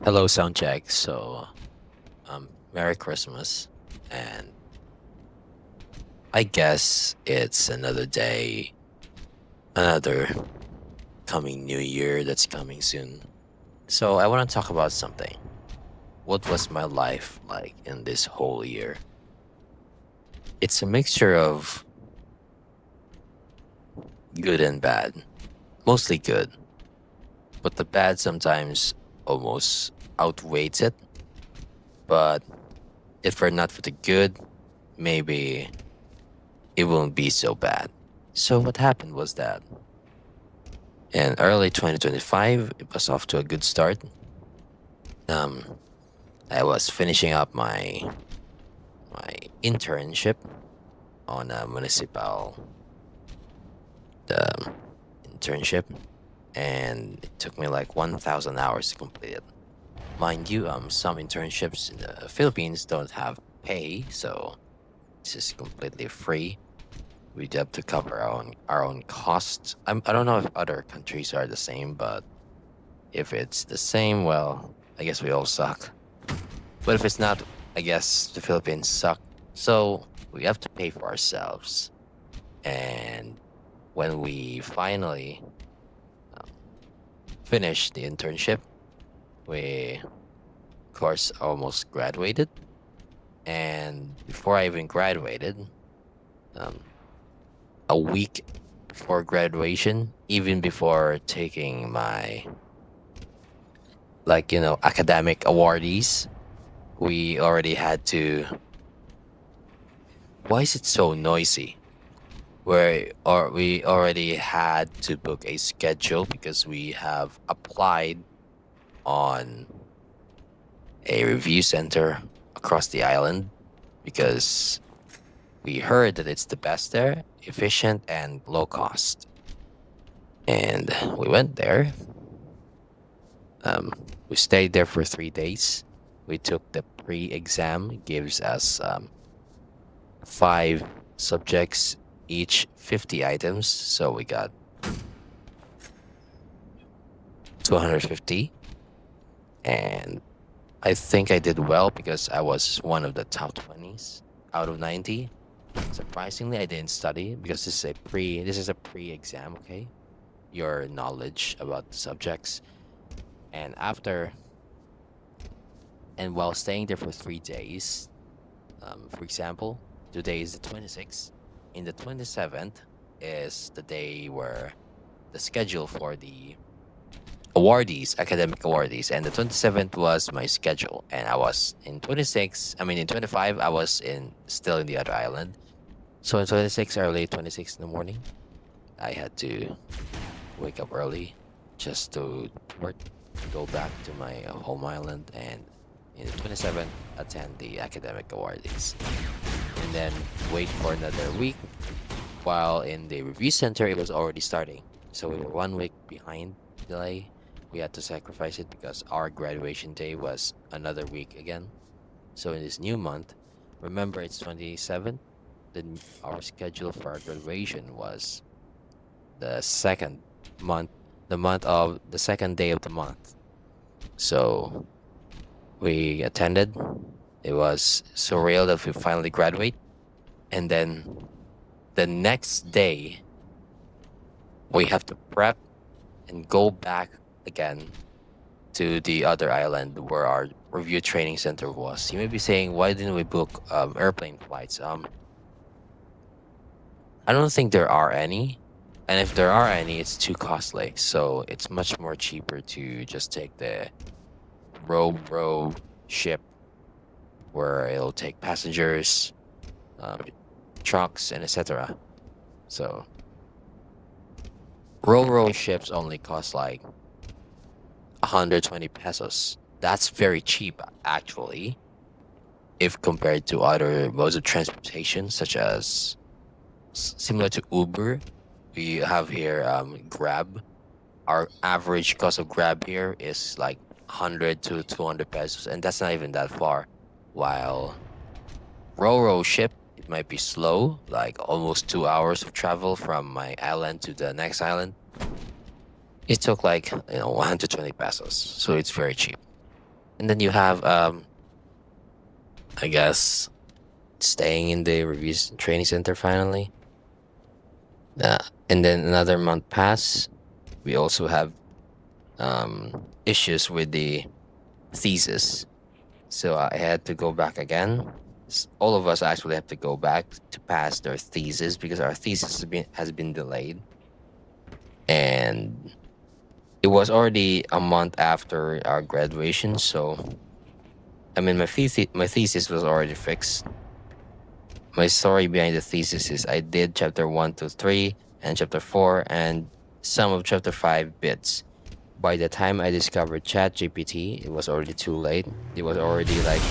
Hello, soundcheck. Merry Christmas, and I guess it's another day, another coming New Year that's coming soon. So I want to talk about something. What was my life like in this whole year? It's a mixture of good and bad, mostly good, but the bad sometimes almost outweighs it. But if we're not for the good, maybe it won't be so bad. So what happened was that in early 2025, it was off to a good start. Um, I was finishing up my internship on a municipal um, internship, and it took me like 1,000 hours to complete it. Mind you, some internships in the Philippines don't have pay, so this is completely free. We do have to cover our own costs. I don't know if other countries are the same, but if it's the same, well, I guess we all suck. But if it's not, I guess the Philippines suck. So we have to pay for ourselves. And when we finally um, finished the internship, we, of course, almost graduated. And before I even graduated, um, a week before graduation, even before taking my, academic awardees, we already had to. Why is it so noisy? We already had to book a schedule because we have applied on a review center across the island because we heard that it's the best there, efficient and low cost. And we went there. Um, we stayed there for 3 days. We took the pre-exam. It gives us five subjects, each 50 items. So we got 250. And I think I did well because I was one of the top 20s out of 90. Surprisingly, I didn't study because this is a pre-exam, okay? Your knowledge about the subjects. And after and while staying there for 3 days, for example, today is the 26th. In the 27th is the day where the schedule for the awardees, academic awardees, and the 27th was my schedule. And I was in 26, I mean, in 25, I was still in the other island. So in 26, early 26 in the morning, I had to wake up early just to work, go back to my home island, and in the 27th, attend the academic awardees. And then wait for another week. While in the review center, it was already starting. So we were 1 week behind delay. We had to sacrifice it because our graduation day was another week again. So in this new month, remember it's 27th. Our schedule for our graduation was the second month, the month of the second day of the month. So we attended. It was surreal that we finally graduate. And then the next day, we have to prep and go back again to the other island where our review training center was. You may be saying, why didn't we book airplane flights? I don't think there are any. And if there are any, it's too costly. So it's much more cheaper to just take the row ship where it'll take passengers, um, trucks, and etc. So row ships only cost like 120 pesos. That's very cheap, actually, if compared to other modes of transportation, such as similar to Uber. We have here Grab. Our average cost of Grab here is like 100 to 200 pesos, and that's not even that far. While Roro ship, it might be slow, like almost 2 hours of travel from my island to the next island. It took like 120 pesos, so it's very cheap. And then you have, I guess, staying in the reviews training center finally. Uh, and then another month pass. We also have issues with the thesis. So I had to go back again. All of us actually have to go back to pass their thesis because our thesis has been delayed, and it was already a month after our graduation. So I mean, my thesis was already fixed. My story behind the thesis is I did chapter 1 to 3 and chapter 4 and some of chapter 5 bits. By the time I discovered ChatGPT, it was already too late. It was already like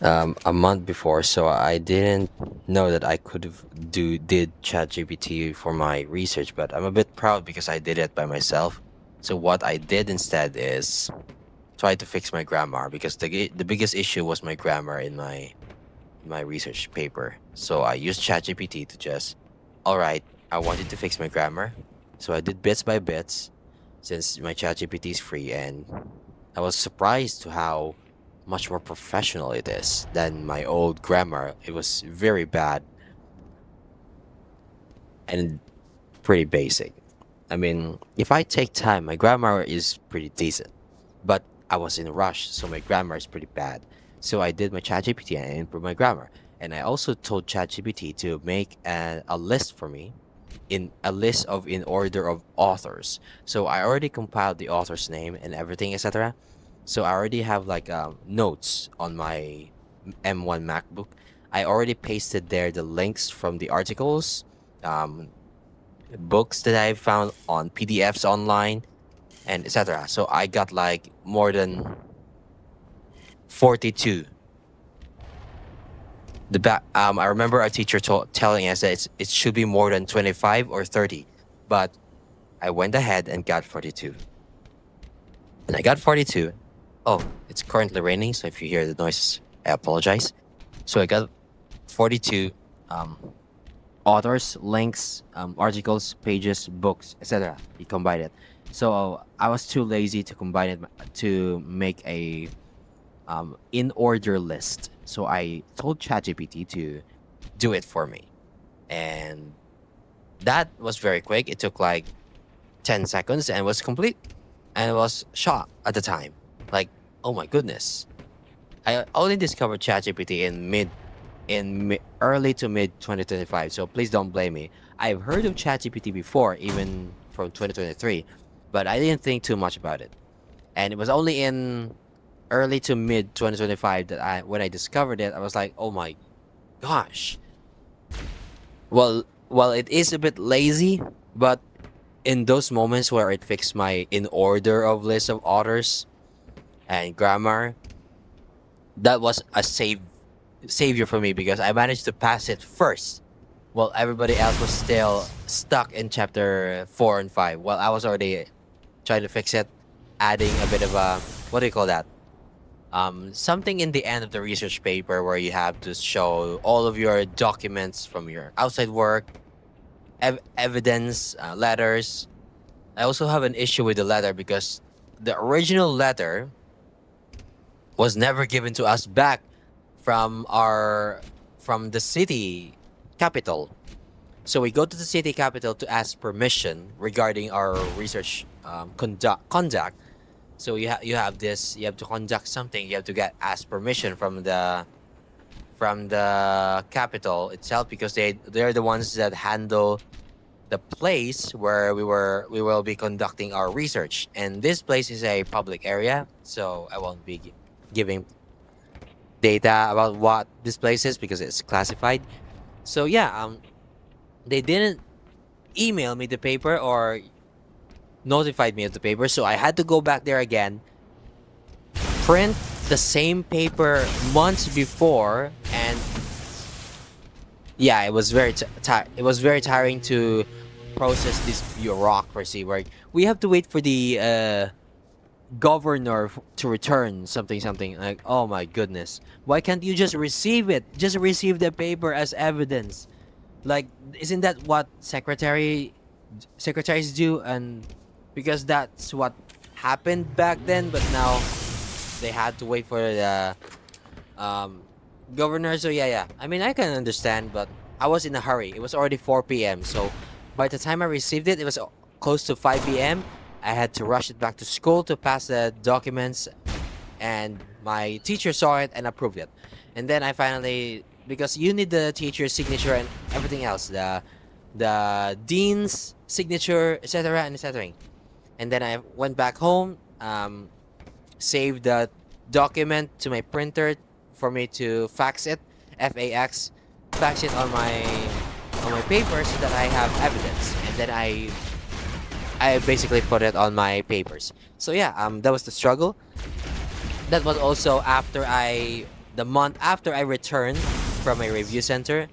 a month before, so I didn't know that I could have did ChatGPT for my research. But I'm a bit proud because I did it by myself. So what I did instead is try to fix my grammar because the biggest issue was my grammar in my research paper. So I used ChatGPT to just, all right, I wanted to fix my grammar, so I did bits by bits, since my ChatGPT is free, and I was surprised to how much more professional it is than my old grammar. It was very bad and pretty basic. I mean, if I take time, my grammar is pretty decent, but I was in a rush, so my grammar is pretty bad. So I did my ChatGPT and improved my grammar. And I also told ChatGPT to make a list for me, in a list of in order of authors. So I already compiled the author's name and everything, etc. So I already have like notes on my M1 MacBook. I already pasted there the links from the articles, um, books that I found on PDFs online, and etc. So I got like more than 42. I remember our teacher telling us that it should be more than 25 or 30, but I went ahead and got 42. And I got 42. Oh, it's currently raining, so if you hear the noise, I apologize. So I got 42 um, authors, links, articles, pages, books, etc. You combine it. So I was too lazy to combine it to make a in order list. So I told ChatGPT to do it for me. And that was very quick. It took like 10 seconds and was complete. And I was shocked at the time. Like, oh my goodness. I only discovered ChatGPT early to mid 2025. So please don't blame me. I've heard of ChatGPT before, even from 2023, but I didn't think too much about it. And it was only in early to mid 2025 that when I discovered it, I was like, oh my gosh. Well, it is a bit lazy, but in those moments where it fixed my in order of list of authors and grammar, that was a savior for me because I managed to pass it first, while everybody else was still stuck in chapter 4 and 5. Well, I was already trying to fix it, adding a bit of a, what do you call that? Something in the end of the research paper where you have to show all of your documents from your outside work, evidence, letters. I also have an issue with the letter because the original letter was never given to us back from the city capital. So we go to the city capital to ask permission regarding our research conduct. So you have to conduct something. You have to get ask permission from the capital itself because they're the ones that handle the place where we will be conducting our research. And this place is a public area, so I won't be giving data about what this place is because it's classified. So yeah, they didn't email me the paper or notified me of the paper, so I had to go back there again, print the same paper months before, and yeah, it was it was very tiring to process this bureaucracy where we have to wait for the governor to return something something. Like, oh my goodness, why can't you just receive it, just receive the paper as evidence? Like, isn't that what secretaries do? And because that's what happened back then, but now they had to wait for the um, governor. So yeah. I mean, I can understand, but I was in a hurry. It was already 4 p.m. So by the time I received it, it was close to 5 p.m. I had to rush it back to school to pass the documents, and my teacher saw it and approved it. And then I finally, because you need the teacher's signature and everything else, the dean's signature, etc. and etc. And then I went back home, saved the document to my printer for me to fax it, FAX, fax it on my paper so that I have evidence. And then I basically put it on my papers. So yeah, that was the struggle. That was also after the month after I returned from my review center.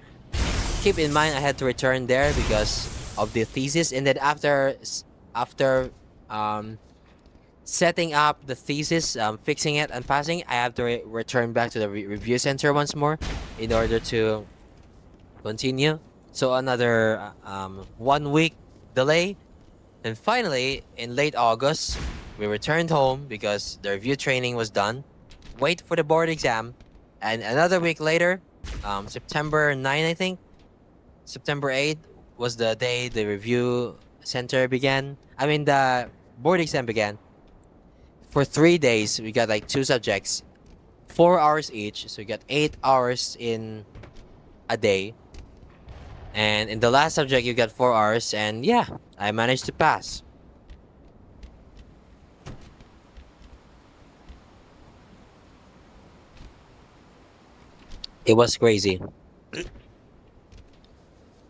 Keep in mind I had to return there because of the thesis, and then after um, setting up the thesis, fixing it and passing, I have to return back to the review center once more in order to continue. So another 1 week delay, and finally in late August we returned home because the review training was done. Wait for the board exam, and another week later, September 9, I think. September 8 was the day the review center began. I mean, the board exam began. For 3 days, we got like two subjects, 4 hours each. So we got 8 hours in a day. And in the last subject, you got 4 hours. And yeah, I managed to pass. It was crazy.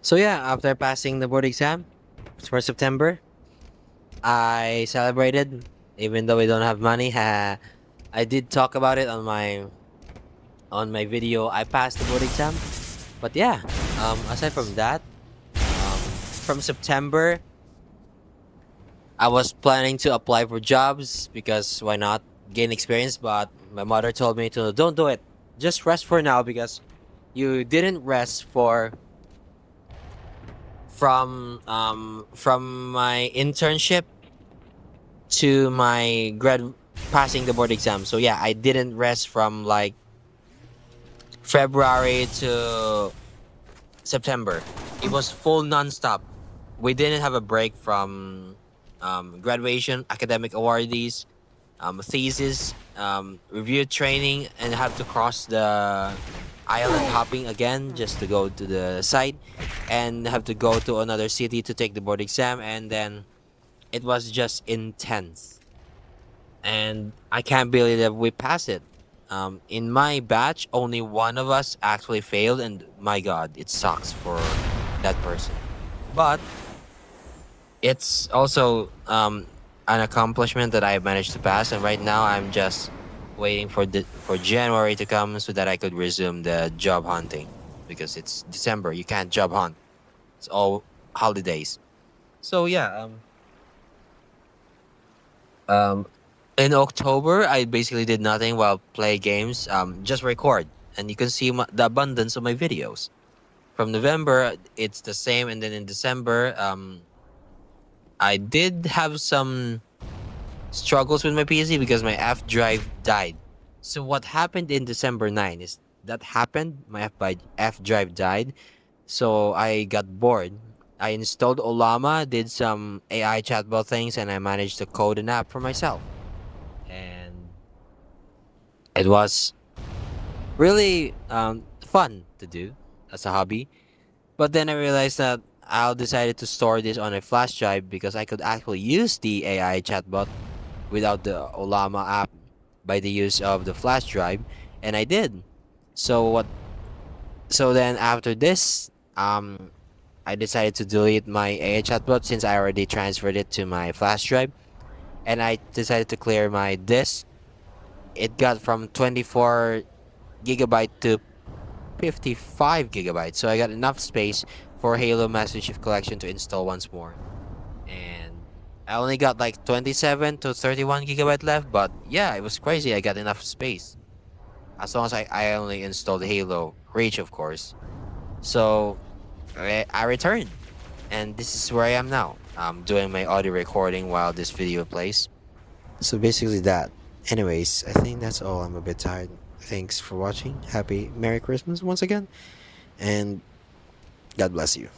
So yeah, after passing the board exam for September, I celebrated, even though we don't have money. I did talk about it on my video. I passed the board exam, but yeah. Aside from that, from September, I was planning to apply for jobs because why not gain experience? But my mother told me to don't do it. Just rest for now because you didn't rest from my internship to my grad passing the board exam. So yeah, I didn't rest from like February to September. It was full nonstop. We didn't have a break from graduation, academic awardees, thesis, review training, and have to cross the island hopping again just to go to the site, and have to go to another city to take the board exam, and then it was just intense. And I can't believe that we passed it. In my batch, only one of us actually failed, and my God, it sucks for that person. But it's also an accomplishment that I managed to pass, and right now I'm just waiting for January to come so that I could resume the job hunting because it's December. You can't job hunt. It's all holidays. So yeah, um, in October I basically did nothing while play games. Just record, and you can see the abundance of my videos. From November, it's the same, and then in December, I did have some struggles with my PC because my F drive died. So what happened in December 9 is that happened. My F drive died. So I got bored. I installed Olama, did some AI chatbot things, and I managed to code an app for myself. And it was really fun to do as a hobby. But then I realized that I decided to store this on a flash drive because I could actually use the AI chatbot without the Olama app by the use of the flash drive, and I did. So what? So then after this, I decided to delete my AI chatbot since I already transferred it to my flash drive, and I decided to clear my disk. It got from 24 gigabyte to 55 gigabytes, so I got enough space for Halo Master Chief Collection to install once more. And I only got like 27 to 31 gigabyte left, but yeah, it was crazy. I got enough space as long as I only installed Halo Reach, of course. So I returned, and this is where I am now. I'm doing my audio recording while this video plays. So basically that. Anyways, I think that's all. I'm a bit tired. Thanks for watching. Happy Merry Christmas once again, and God bless you.